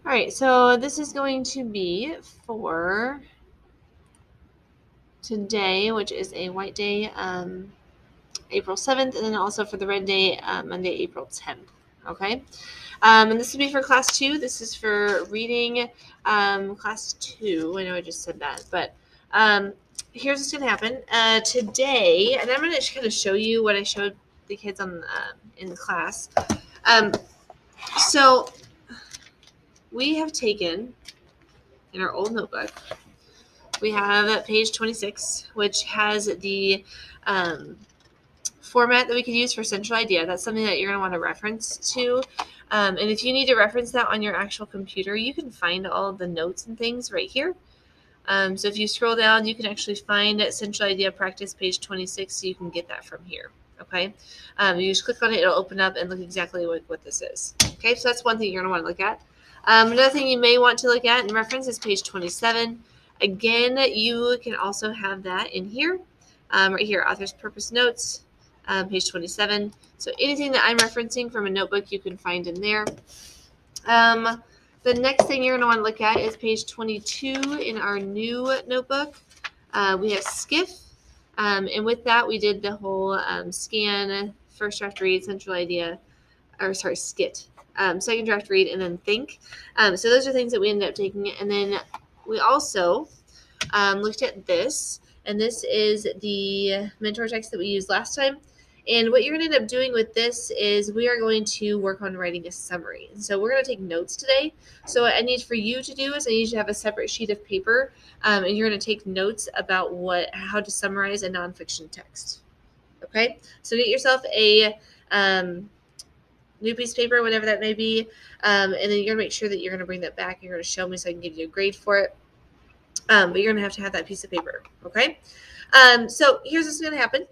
All right, so this is going to be for today, which is a white day, April 7th, and then also for the red day, Monday, April 10th. Okay, and this will be for class 2. This is for reading class 2. I know I just said that, but here's what's going to happen today, and I'm going to kind of show you what I showed the kids on in the class. Um, so we have taken in our old notebook, we have page 26, which has the format that we could use for central idea. That's something that you're going to want to reference to. And if you need to reference that on your actual computer, you can find all of the notes and things right here. So if you scroll down, you can actually find central idea practice page 26, so you can get that from here. Okay, you just click on it, it'll open up and look exactly what this is. Okay, so that's one thing you're going to want to look at. Another thing you may want to look at and reference is page 27. Again, you can also have that in here, right here, author's purpose notes, page 27. So anything that I'm referencing from a notebook, you can find in there. The next thing you're going to want to look at is page 22 in our new notebook. We have SCIF, and with that, we did the whole scan, first draft read, central idea, SCIT, second draft read, and then think. So those are things that we ended up taking. And then we also looked at this, and this is the mentor text that we used last time. And what you're going to end up doing with this is we are going to work on writing a summary. So we're going to take notes today. So what I need for you to do is I need you to have a separate sheet of paper, and you're going to take notes about how to summarize a nonfiction text. Okay, so get yourself a new piece of paper, whatever that may be, and then you're going to make sure that you're going to bring that back. You're going to show me so I can give you a grade for it. But you're going to have that piece of paper. Okay, so here's what's going to happen.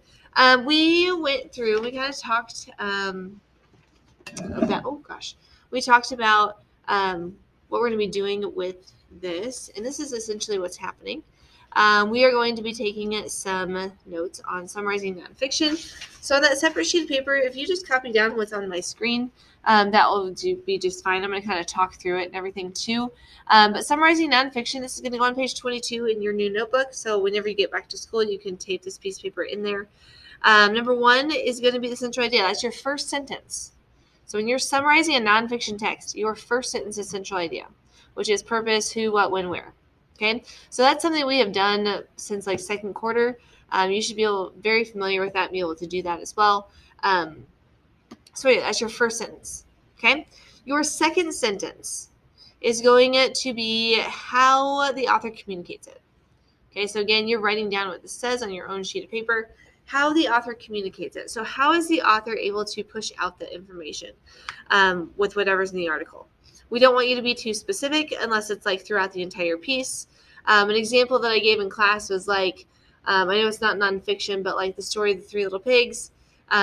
We went through, we kind of talked we talked about what we're going to be doing with this, and this is essentially what's happening. We are going to be taking some notes on summarizing nonfiction. So on that separate sheet of paper, if you just copy down what's on my screen, that will be just fine. I'm going to kind of talk through it and everything too. But summarizing nonfiction, this is going to go on page 22 in your new notebook. So whenever you get back to school, you can tape this piece of paper in there. Number 1 is going to be the central idea. That's your first sentence. So when you're summarizing a nonfiction text, your first sentence is central idea, which is purpose, who, what, when, where. Okay, so that's something we have done since like second quarter. You should be very familiar with that and be able to do that as well. So that's your first sentence. Okay, your second sentence is going to be how the author communicates it. Okay, so again, you're writing down what this says on your own sheet of paper, how the author communicates it. So how is the author able to push out the information with whatever's in the article? We don't want you to be too specific unless it's like throughout the entire piece. An example that I gave in class was like, I know it's not nonfiction, but like the story of the Three Little Pigs.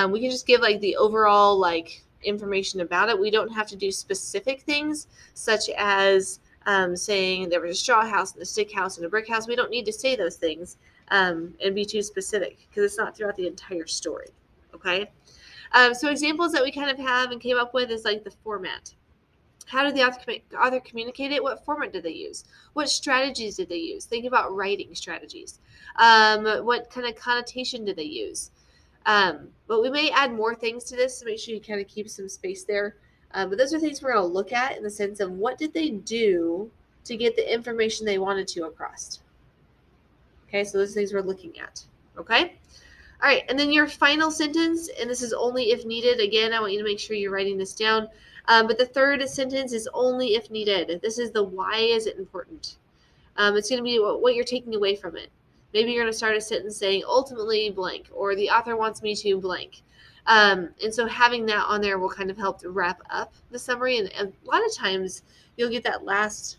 We can just give like the overall like information about it. We don't have to do specific things such as saying there was a straw house and a stick house and a brick house. We don't need to say those things and be too specific because it's not throughout the entire story. Okay. So examples that we kind of have and came up with is like the format. How did the author communicate it? What format did they use? What strategies did they use? Think about writing strategies. What kind of connotation did they use? But we may add more things to this to make sure you kind of keep some space there. But those are things we're going to look at in the sense of what did they do to get the information they wanted to across. Okay, so those things we're looking at. Okay? All right, and then your final sentence, and this is only if needed. Again, I want you to make sure you're writing this down. But the third sentence is only if needed. This is the why is it important. It's going to be what you're taking away from it. Maybe you're going to start a sentence saying ultimately blank, or the author wants me to blank. And so having that on there will kind of help to wrap up the summary. And a lot of times you'll get that last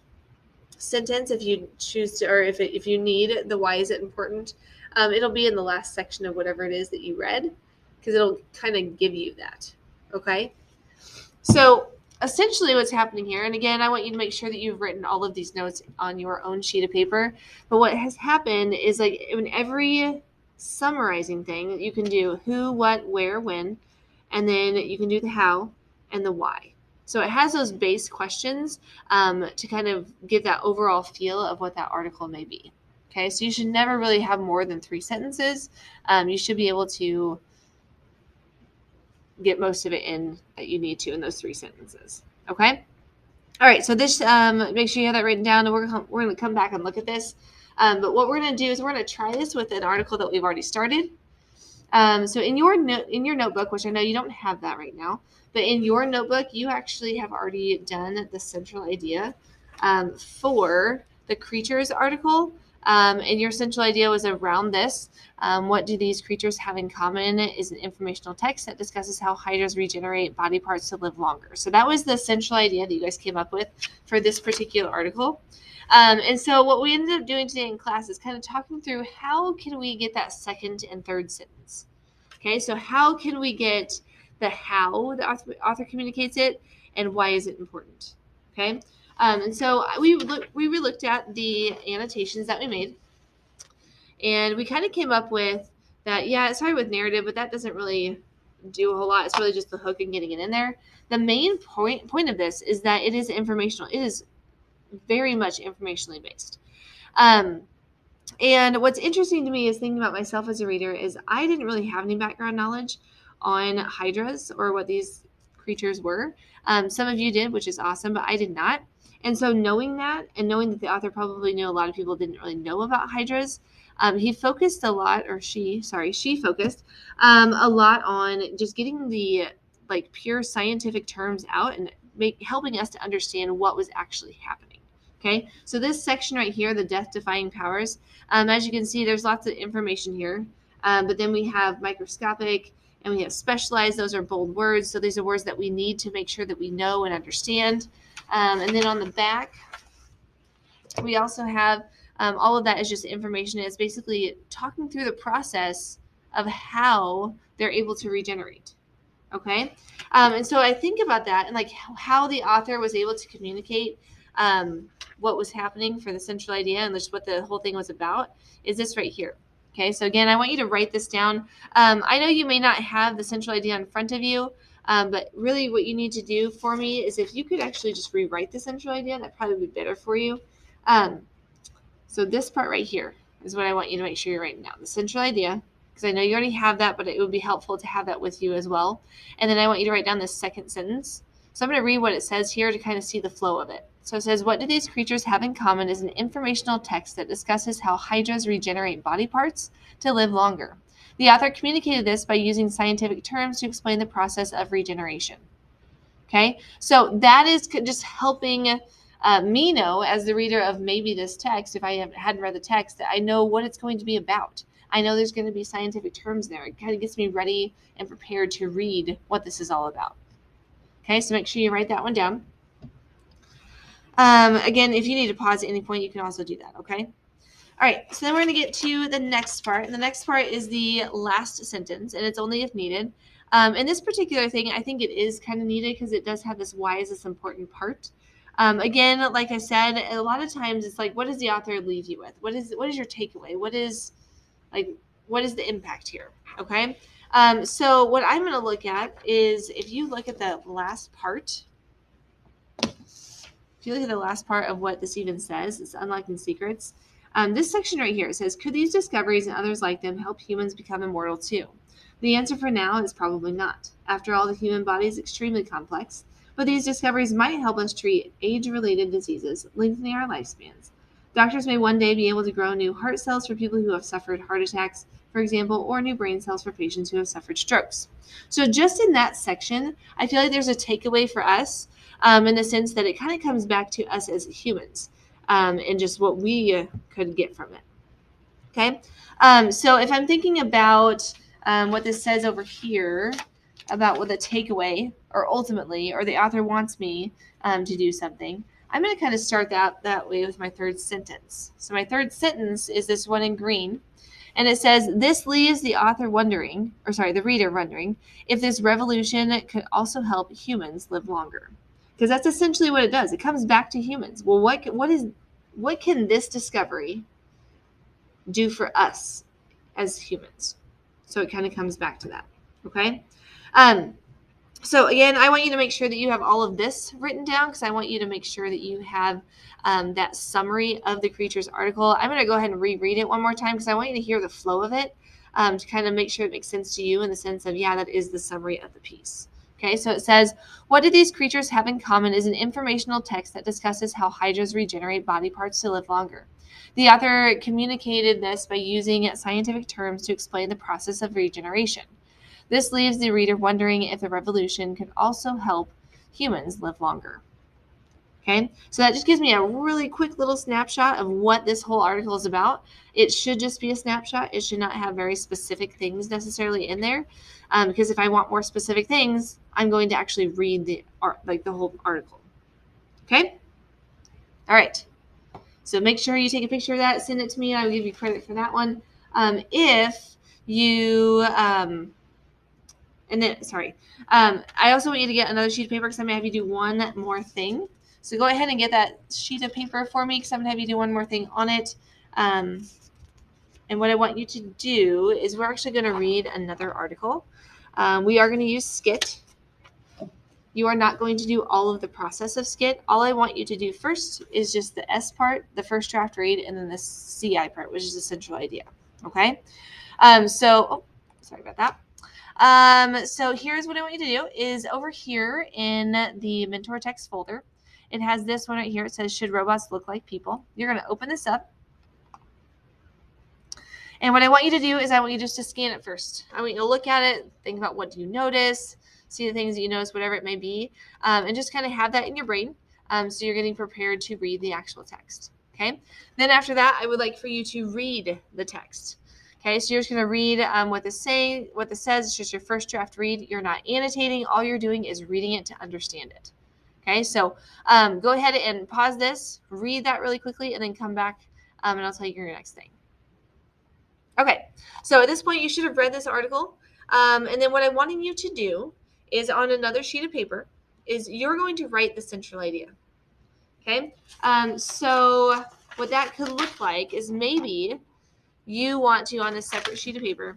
sentence if you choose to, or if you need the why is it important. It'll be in the last section of whatever it is that you read because it'll kind of give you that. Okay. So essentially what's happening here, and again, I want you to make sure that you've written all of these notes on your own sheet of paper, but what has happened is like in every summarizing thing, you can do who, what, where, when, and then you can do the how and the why. So it has those base questions to kind of give that overall feel of what that article may be. Okay, so you should never really have more than 3 sentences. You should be able to get most of it in that you need to in those 3 sentences. Okay. All right. So this, make sure you have that written down, and we're going to come back and look at this. But what we're going to do is we're going to try this with an article that we've already started. So in your notebook, which I know you don't have that right now, but in your notebook, you actually have already done the central idea for the creatures article. And your central idea was around this. What do these creatures have in common is an informational text that discusses how hydras regenerate body parts to live longer. So that was the central idea that you guys came up with for this particular article. And so what we ended up doing today in class is kind of talking through how can we get that second and third sentence. Okay, so how can we get the how the author communicates it and why is it important? Okay, and so we looked at the annotations that we made, and we kind of came up with that. Yeah, it started with narrative, but that doesn't really do a whole lot. It's really just the hook and getting it in there. The main point of this is that it is informational. It is very much informationally based. And what's interesting to me is thinking about myself as a reader is I didn't really have any background knowledge on hydras or what these creatures were. Some of you did, which is awesome, but I did not. And so knowing that and knowing that the author probably knew a lot of people didn't really know about hydras, he focused a lot, or she focused a lot on just getting the like pure scientific terms out and helping us to understand what was actually happening. Okay, so this section right here, the death-defying powers, as you can see, there's lots of information here, but then we have microscopic and we have specialized. Those are bold words, so these are words that we need to make sure that we know and understand. And then on the back, we also have all of that is just information. It's basically talking through the process of how they're able to regenerate. Okay, and so I think about that and like how the author was able to communicate what was happening for the central idea and just what the whole thing was about is this right here. Okay, so again, I want you to write this down. I know you may not have the central idea in front of you, but really what you need to do for me is if you could actually just rewrite the central idea, that'd probably be better for you. So this part right here is what I want you to make sure you're writing down, the central idea, because I know you already have that, but it would be helpful to have that with you as well. And then I want you to write down this second sentence. So I'm going to read what it says here to kind of see the flow of it. So it says, what do these creatures have in common is an informational text that discusses how hydras regenerate body parts to live longer. The author communicated this by using scientific terms to explain the process of regeneration. Okay, so that is just helping me know as the reader of maybe this text, if I hadn't read the text, that I know what it's going to be about. I know there's going to be scientific terms there. It kind of gets me ready and prepared to read what this is all about. Okay, so make sure you write that one down. Again, if you need to pause at any point, you can also do that, okay? All right, so then we're going to get to the next part, and the next part is the last sentence, and it's only if needed. And this particular thing, I think it is kind of needed because it does have this why is this important part. Again, like I said, a lot of times it's like, what does the author leave you with? What is your takeaway? What is the impact here, okay? So what I'm going to look at is if you look at the last part, if you look at the last part of what this even says, it's unlocking secrets. This section right here says, could these discoveries and others like them help humans become immortal too? The answer for now is probably not. After all, the human body is extremely complex, but these discoveries might help us treat age-related diseases, lengthening our lifespans. Doctors may one day be able to grow new heart cells for people who have suffered heart attacks, for example, or new brain cells for patients who have suffered strokes. So just in that section, I feel like there's a takeaway for us in the sense that it kind of comes back to us as humans and just what we could get from it. Okay, so if I'm thinking about what this says over here about what the takeaway or ultimately or the author wants me to do something, I'm going to kind of start that way with my third sentence. So my third sentence is this one in green. And it says, this leaves the reader wondering if this revolution could also help humans live longer. Because that's essentially what it does. It comes back to humans. Well, what can this discovery do for us as humans? So it kind of comes back to that. Okay. So again, I want you to make sure that you have all of this written down because I want you to make sure that you have that summary of the creature's article. I'm going to go ahead and reread it one more time because I want you to hear the flow of it to kind of make sure it makes sense to you in the sense of, yeah, that is the summary of the piece. Okay, so it says, what do these creatures have in common is an informational text that discusses how hydras regenerate body parts to live longer. The author communicated this by using scientific terms to explain the process of regeneration. This leaves the reader wondering if the revolution could also help humans live longer. Okay, so that just gives me a really quick little snapshot of what this whole article is about. It should just be a snapshot. It should not have very specific things necessarily in there, because if I want more specific things, I'm going to actually read the whole article. Okay, all right. So make sure you take a picture of that, send it to me. I will give you credit for that one. If you I also want you to get another sheet of paper because I'm going to have you do one more thing. So go ahead and get that sheet of paper for me because I'm going to have you do one more thing on it. And what I want you to do is we're actually going to read another article. We are going to use Skit. You are not going to do all of the process of Skit. All I want you to do first is just the S part, the first draft read, and then the CI part, which is the central idea. Okay? Sorry about that. So here's what I want you to do is over here in the mentor text folder, it has this one right here. It says, should robots look like people? You're going to open this up. And what I want you to do is I want you just to scan it first. I want you to look at it, think about what do you notice, see the things that you notice, whatever it may be, and just kind of have that in your brain so you're getting prepared to read the actual text. Okay. Then after that, I would like for you to read the text. Okay, so you're just going to read what this says. It's just your first draft read. You're not annotating. All you're doing is reading it to understand it. Okay, so go ahead and pause this, read that really quickly, and then come back and I'll tell you your next thing. Okay, so at this point, you should have read this article. And then what I'm wanting you to do is on another sheet of paper is you're going to write the central idea. Okay, so what that could look like is maybe you want to, on a separate sheet of paper,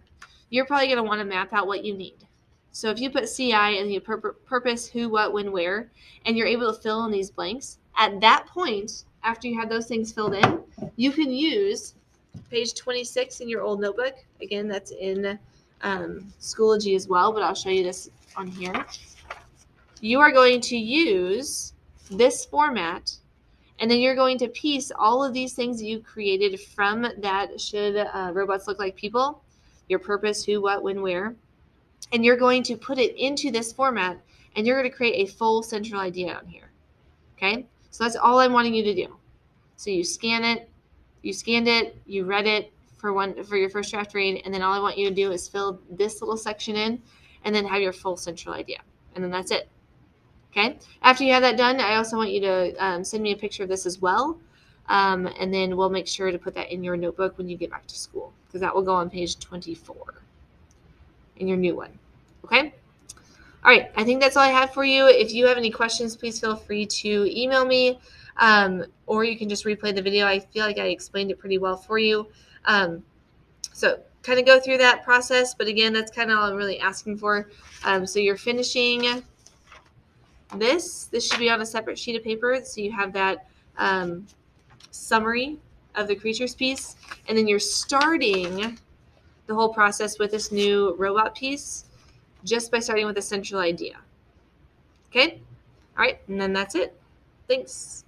you're probably going to want to map out what you need. So if you put CI and you purpose, who, what, when, where, and you're able to fill in these blanks, at that point, after you have those things filled in, you can use page 26 in your old notebook. Again, that's in Schoology as well, but I'll show you this on here. You are going to use this format, and then you're going to piece all of these things that you created from that should robots look like people, your purpose, who, what, when, where, and you're going to put it into this format, and you're going to create a full central idea on here. Okay? So that's all I'm wanting you to do. So you scanned it, you read it for your first draft read, and then all I want you to do is fill this little section in and then have your full central idea. And then that's it. Okay. After you have that done, I also want you to send me a picture of this as well. And then we'll make sure to put that in your notebook when you get back to school because that will go on page 24 in your new one. Okay. All right. I think that's all I have for you. If you have any questions, please feel free to email me or you can just replay the video. I feel like I explained it pretty well for you. So kind of go through that process. But again, that's kind of all I'm really asking for. So you're finishing this should be on a separate sheet of paper, so you have that summary of the creatures piece, and then you're starting the whole process with this new robot piece just by starting with a central idea. Okay? All right, and then that's it. Thanks.